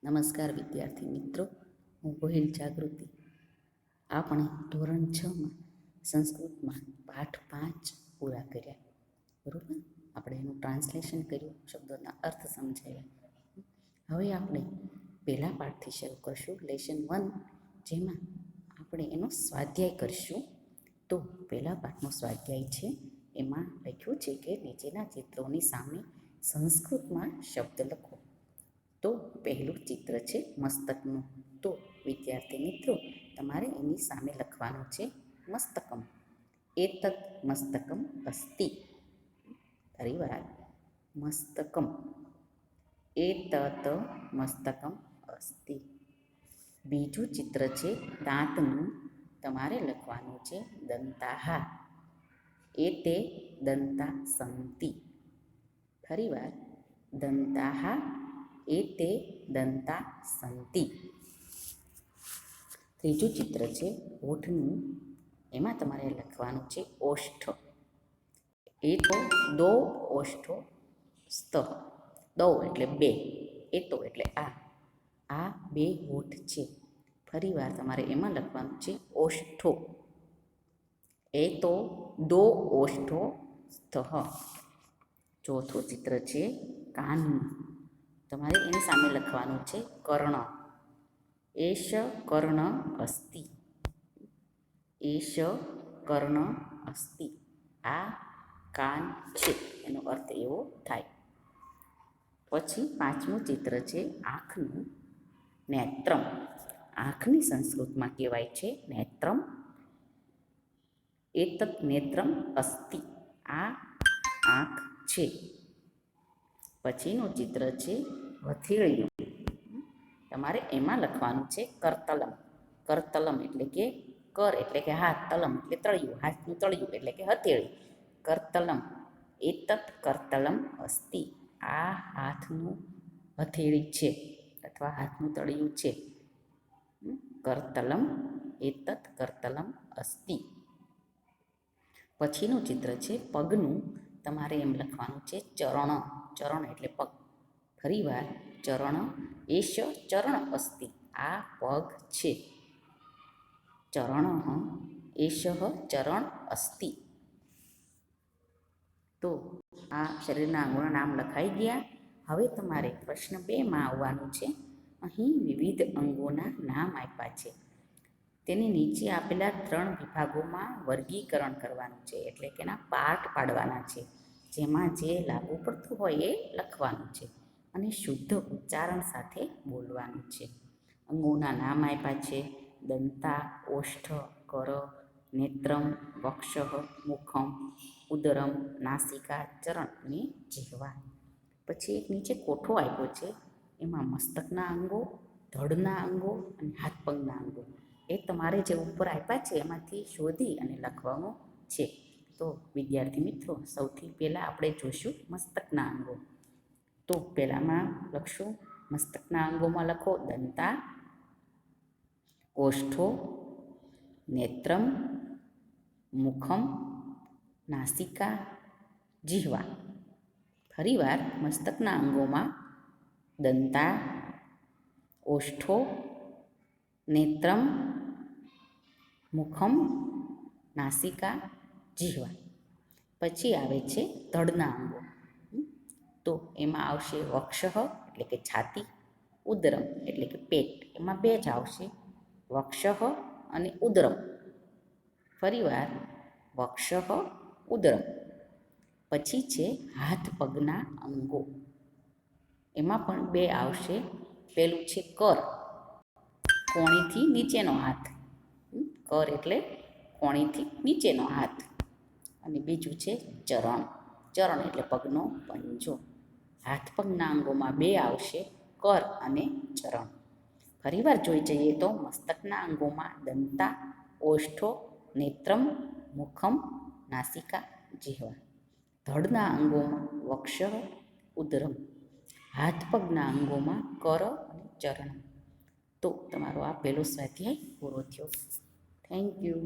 નમસ્કાર વિદ્યાર્થી મિત્રો, હું ગોહિલ જાગૃતિ. આપણે ધોરણ 6માં સંસ્કૃતમાં પાઠ 5 પૂરા કર્યા. બરાબર, આપણે એનું ટ્રાન્સલેશન કર્યું, શબ્દોના અર્થ સમજાવ્યા. હવે આપણે પહેલા પાઠથી શરૂ કરશું, લેસન 1, જેમાં આપણે એનો સ્વાધ્યાય કરશું. તો પહેલા પાઠનો સ્વાધ્યાય છે, એમાં લખ્યું છે કે નીચેના ચિત્રોની સામે સંસ્કૃતમાં શબ્દ લખો. તો પહેલું ચિત્ર છે મસ્તકનું. તો વિદ્યાર્થી મિત્રો, તમારે એની સામે લખવાનું છે મસ્તકમ. એતત મસ્તકમ અસ્તિ. ફરી વાર, મસ્તકમ. એતત મસ્તકમ અસ્તિ. બીજું ચિત્ર છે દાંતનું. તમારે લખવાનું છે દંતાહા. એતે દંતા સંતિ. ફરી વાર, દંતાહા એતે દંતા સંતિ. ત્રીજું ચિત્ર છે હોઠનું. એમાં તમારે લખવાનું છે ઓષ્ઠ. એ તો દો ઓષ્ઠો સ્ત. દો એટલે બે, એ તો એટલે આ બે હોઠ છે. ફરી વાર તમારે એમાં લખવાનું છે ઓષ્ઠો. એ તો દો ઓષ્ઠો સ્થ. ચોથું ચિત્ર છે કાનનું. તમારે એની સામે લખવાનું છે કર્ણ. એશ કર્ણ અસ્તિ. એશ કર્ણ અસ્તિ. આ કાન છે, એનો અર્થ એવો થાય. પછી પાંચમું ચિત્ર છે આંખનું. નેત્રમ. આંખની સંસ્કૃતમાં કહેવાય છે નેત્રમ. એતત નેત્રમ અસ્તિ. આ આંખ છે. પછીનું ચિત્ર છે હથેળીયું. તમારે એમાં લખવાનું છે કરતલમ. કરતલમ એટલે કે કર એટલે કે હાથ, તલમ એટલે તળિયું, હાથનું તળિયું એટલે કે હથેળી. કરતલમ. એતત કરતલમ અસ્તિ. આ હાથનું હથેળી છે અથવા હાથનું તળિયું છે. કરતલમ. એતત કરતલમ અસ્તિ. પછીનું ચિત્ર છે પગનું. તમારે એમ લખવાનું છે ચરણ. ચરણ એટલે પગ. ફરી વાર, ચરણ. એશ ચરણ અસ્તિ. આ પગ છે. ચરણ. એશ ચરણ અસ્તિ. તો આ શરીરના અંગોના નામ લખાઈ ગયા. હવે તમારે પ્રશ્ન 2માં આવવાનું છે. અહીં વિવિધ અંગોના નામ આપ્યા છે. તેની નીચે આપેલા 3 વિભાગોમાં વર્ગીકરણ કરવાનું છે, એટલે કે એના પાર્ટ પાડવાના છે. જેમાં જે લાગુ પડતું હોય એ લખવાનું છે અને શુદ્ધ ઉચ્ચારણ સાથે બોલવાનું છે. અંગોના નામ આપ્યા છે દંતા, ઓષ્ઠ, કર, નેત્રમ, વક્ષ, મુખમ, ઉદરમ, નાસિકા, ચરણ અને જીહવા. પછી એક નીચે કોઠો આપ્યો છે, એમાં મસ્તકના અંગો, ધડના અંગો અને હાથ પગના અંગો. એ તમારે જે ઉપર આપ્યા છે એમાંથી શોધી અને લખવાનું છે. તો વિદ્યાર્થી મિત્રો, સૌથી પહેલાં આપણે જોઈશું મસ્તકના અંગો. તો પહેલાંમાં લખશું, મસ્તકના અંગોમાં લખો દંતા, ઓષ્ઠો, નેત્રમ, મુખમ, નાસિકા, જીહવા. ફરીવાર, મસ્તકના અંગોમાં દંતા, ઓષ્ઠો, નેત્રમ, મુખમ, નાસિકા, જીહવા. પછી આવે છે ધડના અંગો. તો એમાં આવશે વક્ષ એટલે કે છાતી, ઉદરમ એટલે કે પેટ. એમાં 2 જ આવશે, વક્ષ અને ઉદરમ. ફરીવાર, વક્ષ, ઉદરમ. પછી છે હાથ પગના અંગો. એમાં પણ 2 આવશે. પહેલું છે કર, કોણીથી નીચેનો હાથ. કર એટલે કોણીથી નીચેનો હાથ. અને બીજું છે ચરણ. ચરણ એટલે પગનો પંજો. હાથ પગના અંગોમાં 2 આવશે, કર અને ચરણ. ફરીવાર જોઈ જઈએ તો મસ્તકના અંગોમાં દંતા, ઓષ્ઠો, નેત્રમ, મુખમ, નાસિકા, જીહવા. ધડના અંગોમાં વક્ષ, ઉદરમ. હાથ પગના અંગોમાં કર અને ચરણ. તો તમારો આ પહેલો સ્વાધ્યાય પૂરો થયો. Thank you.